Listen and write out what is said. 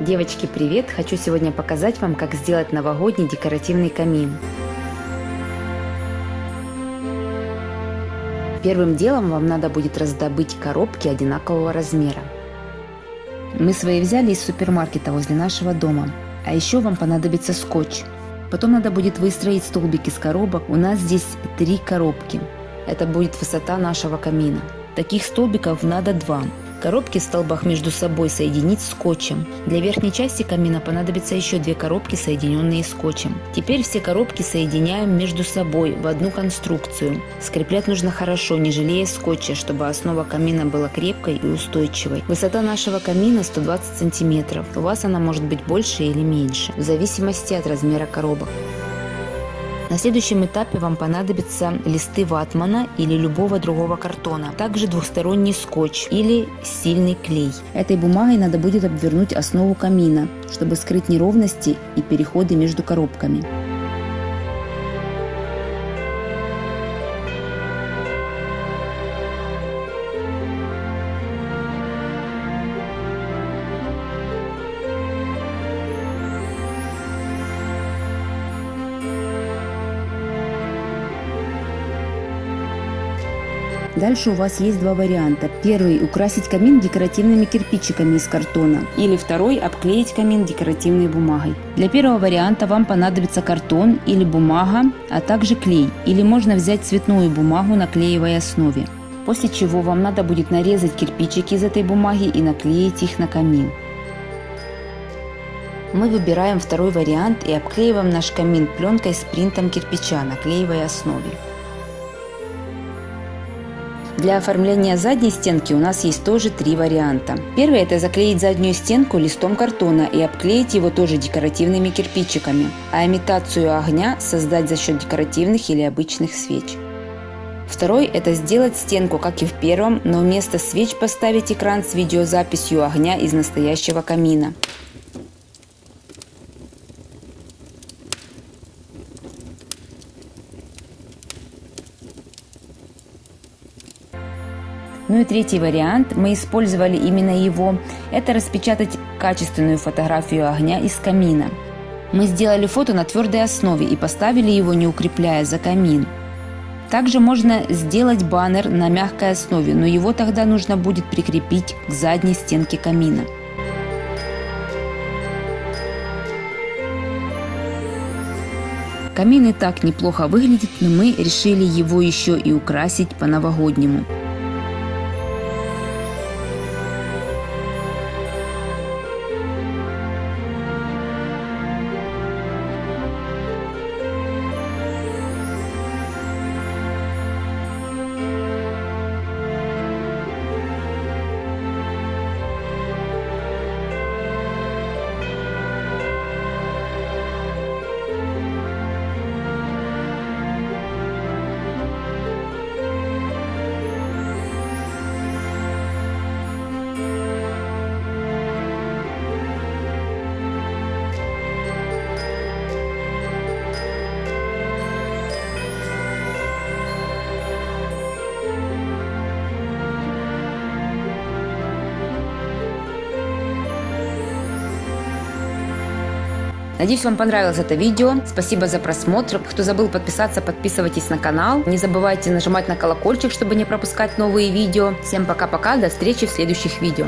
Девочки, привет! Хочу сегодня показать вам, как сделать новогодний декоративный камин. Первым делом вам надо будет раздобыть коробки одинакового размера. Мы свои взяли из супермаркета возле нашего дома. А еще вам понадобится скотч. Потом надо будет выстроить столбик из коробок. У нас здесь 3 коробки. Это будет высота нашего камина. Таких столбиков надо 2. Коробки в столбах между собой соединить скотчем. Для верхней части камина понадобится еще 2 коробки, соединенные скотчем. Теперь все коробки соединяем между собой в одну конструкцию. Скреплять нужно хорошо, не жалея скотча, чтобы основа камина была крепкой и устойчивой. Высота нашего камина 120 сантиметров. У вас она может быть больше или меньше, в зависимости от размера коробок. На следующем этапе вам понадобятся листы ватмана или любого другого картона, также двухсторонний скотч или сильный клей. Этой бумагой надо будет обвернуть основу камина, чтобы скрыть неровности и переходы между коробками. Дальше у вас есть 2 варианта. Первый – украсить камин декоративными кирпичиками из картона. Или второй – обклеить камин декоративной бумагой. Для первого варианта вам понадобится картон или бумага, а также клей. Или можно взять цветную бумагу на клеевой основе. После чего вам надо будет нарезать кирпичики из этой бумаги и наклеить их на камин. Мы выбираем второй вариант и обклеиваем наш камин пленкой с принтом кирпича на клеевой основе. Для оформления задней стенки у нас есть тоже 3 варианта. Первый – это заклеить заднюю стенку листом картона и обклеить его тоже декоративными кирпичиками, а имитацию огня создать за счет декоративных или обычных свеч. Второй – это сделать стенку, как и в первом, но вместо свеч поставить экран с видеозаписью огня из настоящего камина. Ну и третий вариант, мы использовали именно его, это распечатать качественную фотографию огня из камина. Мы сделали фото на твердой основе и поставили его, не укрепляя, за камин. Также можно сделать баннер на мягкой основе, но его тогда нужно будет прикрепить к задней стенке камина. Камин и так неплохо выглядит, но мы решили его еще и украсить по-новогоднему. Надеюсь, вам понравилось это видео. Спасибо за просмотр. Кто забыл подписаться, подписывайтесь на канал. Не забывайте нажимать на колокольчик, чтобы не пропускать новые видео. Всем пока-пока, до встречи в следующих видео.